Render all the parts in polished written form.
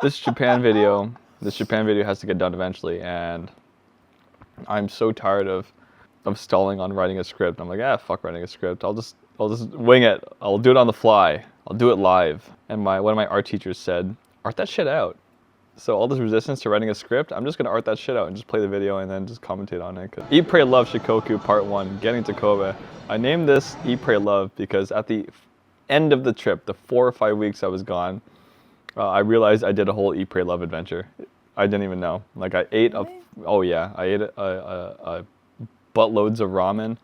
this Japan video has to get done eventually, and I'm so tired of stalling on writing a script. I'm like, fuck writing a script. I'll just wing it. I'll do it on the fly. I'll do it live. And one of my art teachers said, art that shit out. So all this resistance to writing a script, I'm just gonna art that shit out and just play the video and then just commentate on it. Eat, Pray, Love Shikoku Part 1, Getting to Kobe. I named this Eat, Pray, Love because at the end of the trip, the 4 or 5 weeks I was gone, I realized I did a whole Eat, Pray, Love adventure. I didn't even know. Like I ate a buttloads of ramen,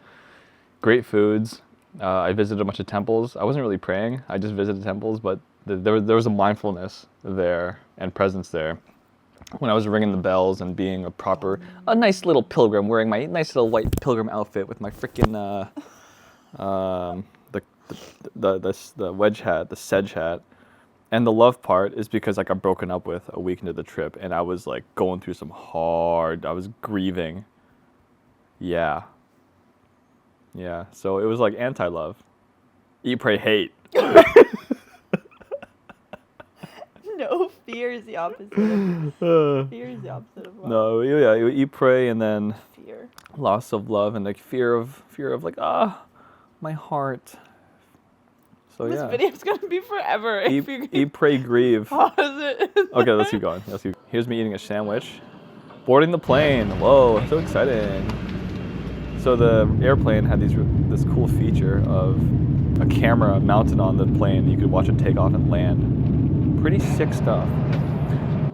great foods. I visited a bunch of temples. I wasn't really praying. I just visited temples, but there was a mindfulness there and presence there. When I was ringing the bells and being a nice little pilgrim, wearing my nice little white pilgrim outfit with my freaking the wedge hat, the sedge hat. And the love part is because I got broken up with a week into the trip, and I was like going through I was grieving. Yeah. So it was like anti-love. Eat, pray, hate. No, fear is the opposite. Fear is the opposite of love. No, yeah, you eat, pray, and then Fear. Loss of love and like fear of like my heart. So this video's gonna be forever. Eat, pray, grieve. Pause it. Okay, let's keep going. Here's me eating a sandwich. Boarding the plane. Whoa, so exciting. So the airplane had this cool feature of a camera mounted on the plane. You could watch it take off and land. Pretty sick stuff.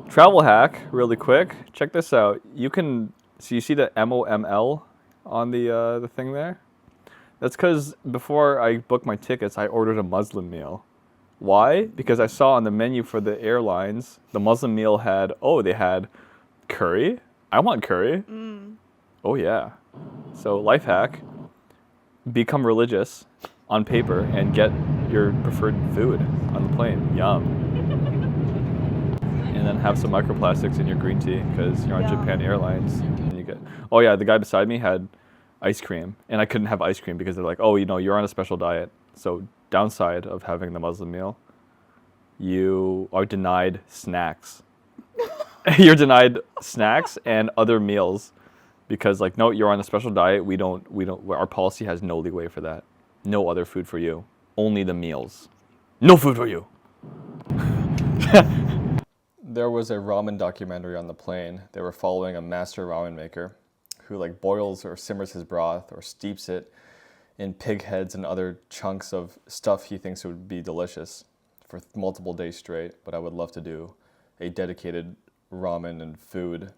Travel hack, really quick. Check this out. So you see the MOML on the thing there? That's because before I booked my tickets, I ordered a Muslim meal. Why? Because I saw on the menu for the airlines, the Muslim meal they had curry. I want curry. Oh yeah. So life hack, become religious on paper and get your preferred food on the plane. Yum. And then have some microplastics in your green tea because you're on Japan Airlines. And the guy beside me had ice cream, and I couldn't have ice cream because they're like, you're on a special diet. So downside of having the Muslim meal, you are denied snacks. You're denied snacks and other meals because no, you're on a special diet. We don't, our policy has no leeway for that. No other food for you. Only the meals. No food for you. There was a ramen documentary on the plane. They were following a master ramen maker who boils or simmers his broth or steeps it in pig heads and other chunks of stuff he thinks would be delicious for multiple days straight. But I would love to do a dedicated ramen and food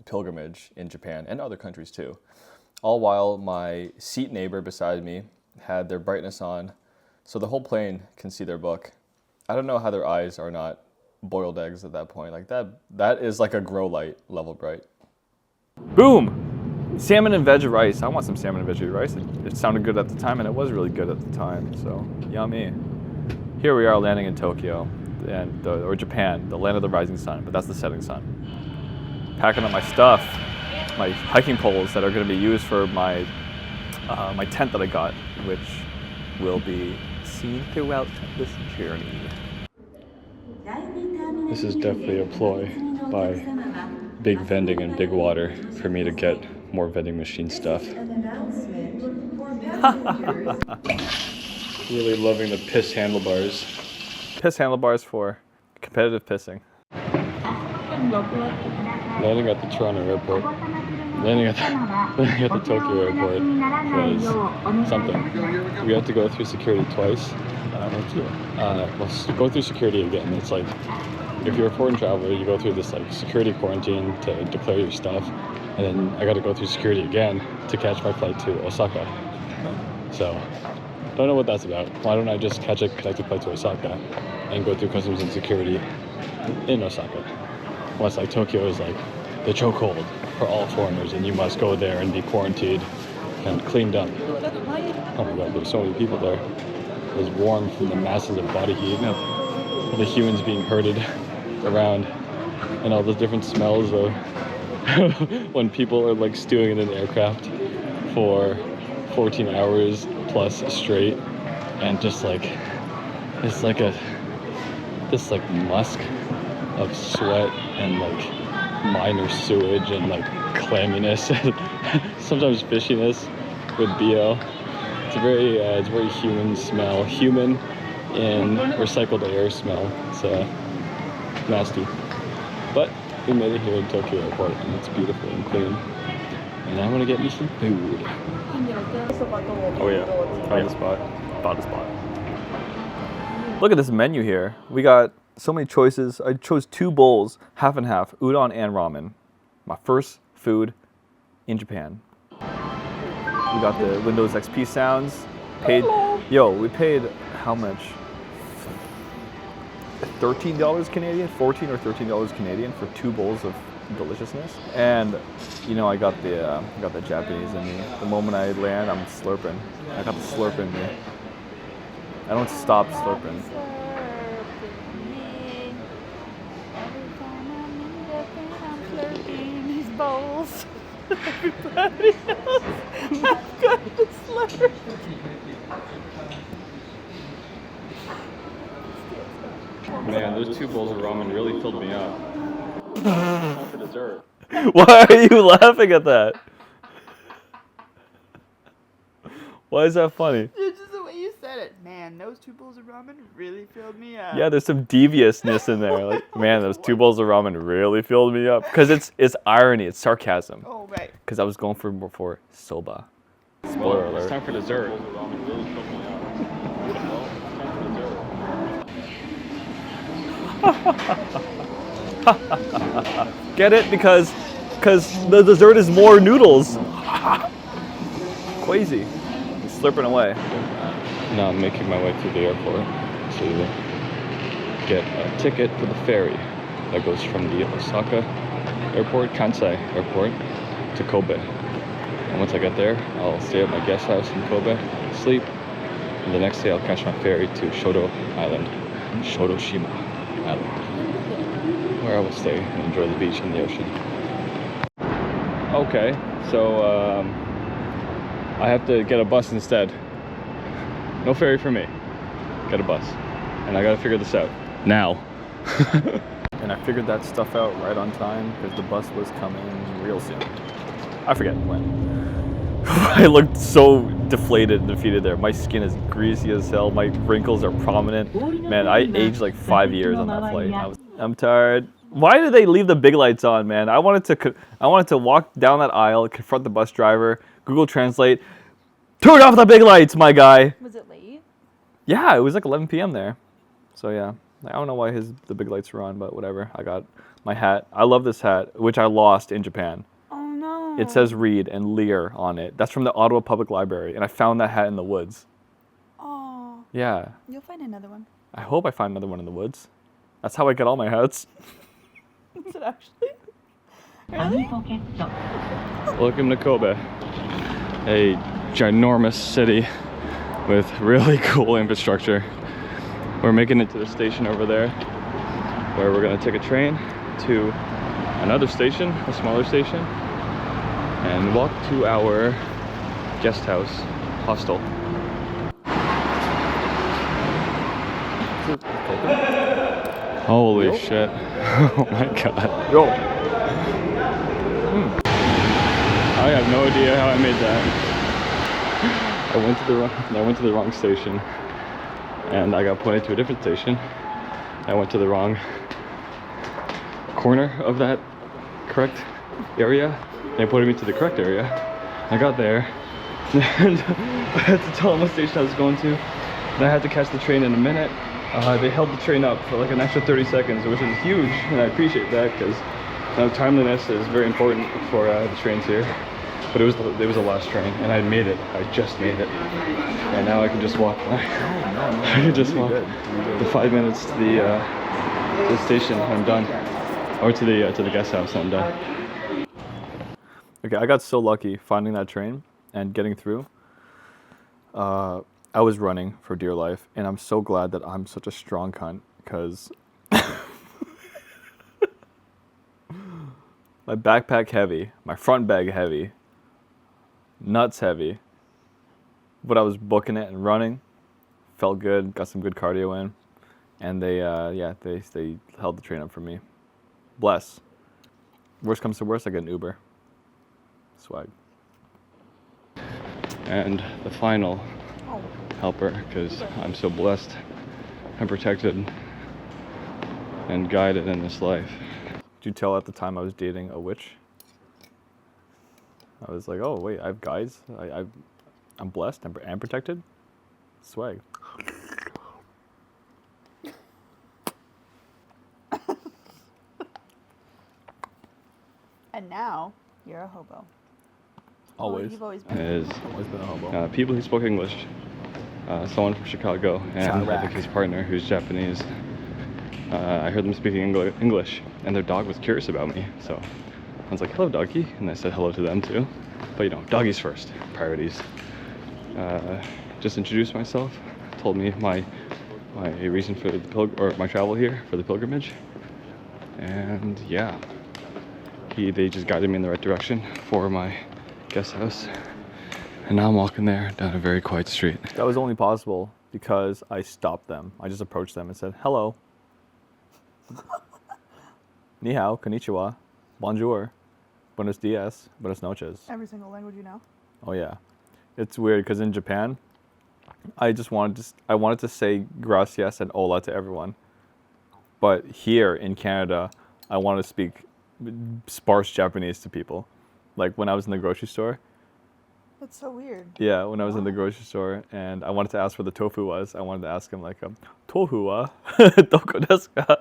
pilgrimage in Japan and other countries too. All while my seat neighbor beside me had their brightness on so the whole plane can see their book. I don't know how their eyes are not boiled eggs at that point. That is like a grow light level bright. Boom! Salmon and veggie rice. I want some salmon and veggie rice. It sounded good at the time, and it was really good at the time, so yummy. Here we are landing in Tokyo, or Japan, the land of the rising sun, but that's the setting sun. Packing up my stuff, my hiking poles that are going to be used for my tent that I got, which will be seen throughout this journey. This is definitely a ploy by Big Vending and Big Water for me to get more vending machine stuff. Really loving the piss handlebars. Piss handlebars for competitive pissing. Landing at the Toronto airport. Landing at the Tokyo airport was something. We had to go through security twice. Go through security again. It's like, if you're a foreign traveler, you go through this security quarantine to declare your stuff, and then I got to go through security again to catch my flight to Osaka. So, don't know what that's about. Why don't I just catch a connected flight to Osaka and go through customs and security in Osaka? Once Tokyo is the chokehold for all foreigners, and you must go there and be quarantined and cleaned up. Oh my God, there's so many people there. It was warm from the masses of body heat, all the humans being herded around, and all the different smells of when people are stewing in an aircraft for 14 hours plus straight, and just this musk of sweat and like minor sewage and like clamminess and sometimes fishiness with BO. It's a very human smell, human and recycled air smell. It's nasty. But we made it here in Tokyo Airport and it's beautiful and clean. And I'm gonna get me some food. Oh yeah, found the spot. Found the spot. Look at this menu here. We got so many choices. I chose 2 bowls, half and half, udon and ramen. My first food in Japan. We got the Windows XP sounds. We paid how much? $13 Canadian, 14 or $13 Canadian for 2 bowls of deliciousness. And you know, I got the Japanese in me. The moment I land, I'm slurping. I got the slurp in me. I don't stop slurping. These bowls. Everybody else, I've got the slurp. Man, those 2 bowls of ramen really filled me up. Time for dessert. Why are you laughing at that? Why is that funny? It's just the way you said it. Man, those 2 bowls of ramen really filled me up. Yeah, there's some deviousness in there. Like, man, those 2 bowls of ramen really filled me up. Because it's irony, it's sarcasm. Oh, right. Because I was going for soba. Spoiler alert. It's time for dessert. Get it? Because the dessert is more noodles. Crazy. Slurping away. Now I'm making my way to the airport to get a ticket for the ferry that goes from the Osaka airport, Kansai airport, to Kobe. And once I get there, I'll stay at my guest house in Kobe, sleep, and the next day I'll catch my ferry to Shodo Island, Shodoshima Island, where I will stay and enjoy the beach and the ocean. Okay, so I have to get a bus instead. No ferry for me. Get a bus. And I gotta figure this out. Now. And I figured that stuff out right on time because the bus was coming real soon. I forget when. I looked so deflated and defeated there. My skin is greasy as hell. My wrinkles are prominent. Man, I aged like 5 years on that flight. I'm tired. Why did they leave the big lights on, man? I wanted to walk down that aisle, confront the bus driver, Google Translate, turn off the big lights, my guy. Was it late? Yeah, it was like 11 p.m. there. So yeah, I don't know why the big lights were on, but whatever. I got my hat. I love this hat, which I lost in Japan. Oh no. It says Reed and Lear on it. That's from the Ottawa Public Library, and I found that hat in the woods. Oh. Yeah. You'll find another one. I hope I find another one in the woods. That's how I get all my hats. Is it actually? Really? Welcome to Kobe, a ginormous city with really cool infrastructure. We're making it to the station over there, where we're gonna take a train to another station, a smaller station, and walk to our guest house, hostel. Holy shit. Oh my god. Yo. I have no idea how I made that. I went to the wrong station, and I got pointed to a different station. I went to the wrong corner of that correct area. They pointed me to the correct area. I got there, and I had to tell them what station I was going to. And I had to catch the train in a minute. They held the train up for like an extra 30 seconds, which is huge, and I appreciate that because timeliness is very important for the trains here. But it was the last train, and I made it. I just made it, and now I can just walk. I can just walk the 5 minutes to the station. And I'm done, or to the guest house. And I'm done. Okay, I got so lucky finding that train and getting through. I was running for dear life, and I'm so glad that I'm such a strong cunt because my backpack heavy, my front bag heavy, nuts heavy, but I was booking it and running. Felt good, got some good cardio in, and they held the train up for me. Bless. Worst comes to worst, I get an Uber. Swag. And the final Oh, helper, because I'm so blessed and protected and guided in this life. Did you tell at the time I was dating a witch? I was like, oh wait, I have guides. I'm blessed and protected. Swag. and now you're a hobo. Always. Well, you've always been. Is Always been a hobo. people who spoke English. Someone from Chicago and I Chirac. think his partner who's Japanese. I heard them speaking English, and their dog was curious about me. So I was like, "Hello, doggy," and I said hello to them too. But you know, doggies first, priorities. Just introduced myself, told me my reason for the my travel here for the pilgrimage, and yeah, they just guided me in the right direction for my guest house, and now I'm walking there down a very quiet street. That was only possible because I stopped them. I just approached them and said, hello. Ni hao, konnichiwa, bonjour, buenos dias, buenos noches. Every single language you know. Oh yeah. It's weird because in Japan, I wanted to say gracias and hola to everyone. But here in Canada, I want to speak sparse Japanese to people. Like when I was in the grocery store. That's so weird. Yeah, when I was in the grocery store and I wanted to ask where the tofu was, I wanted to ask him like, tofu wa doko desu ka?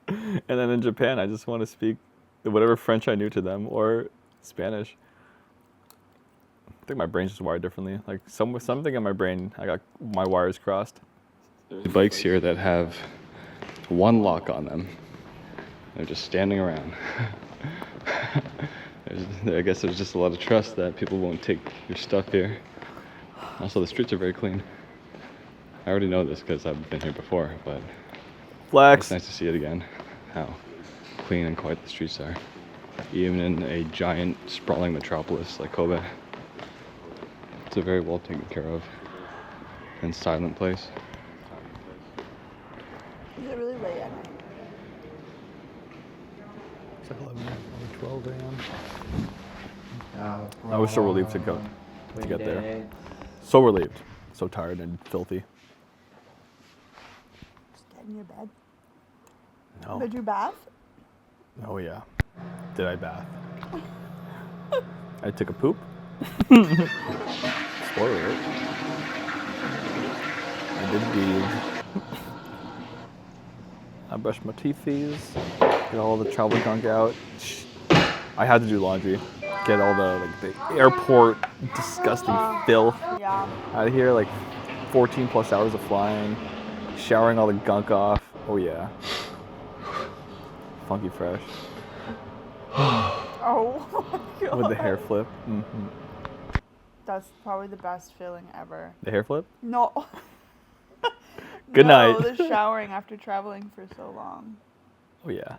And then in Japan, I just want to speak whatever French I knew to them or Spanish. I think my brain's just wired differently. Like something in my brain, I got my wires crossed. The bikes here that have one lock on them, they're just standing around. I guess there's just a lot of trust that people won't take your stuff here. Also, the streets are very clean. I already know this because I've been here before, but Flex. it's nice to see it again, how clean and quiet the streets are. Even in a giant, sprawling metropolis like Kobe. It's a very well taken care of and silent place. Is it really late at night? It's like 11 or 12 a.m. I was so relieved to get there. So relieved. So tired and filthy. Just get in your bed. No. Did you bath? Oh yeah. Did I bath? I took a poop. Spoiler alert. I did bathe. I brushed my teethies. Get all the travel gunk out. I had to do laundry. Get all the airport disgusting filth Yeah. out of here. Like 14 plus hours of flying. Showering all the gunk off. Oh yeah. Funky fresh. Oh my god. With the hair flip. That's probably the best feeling ever. The hair flip? No. Good No, night. the showering after traveling for so long. Oh yeah.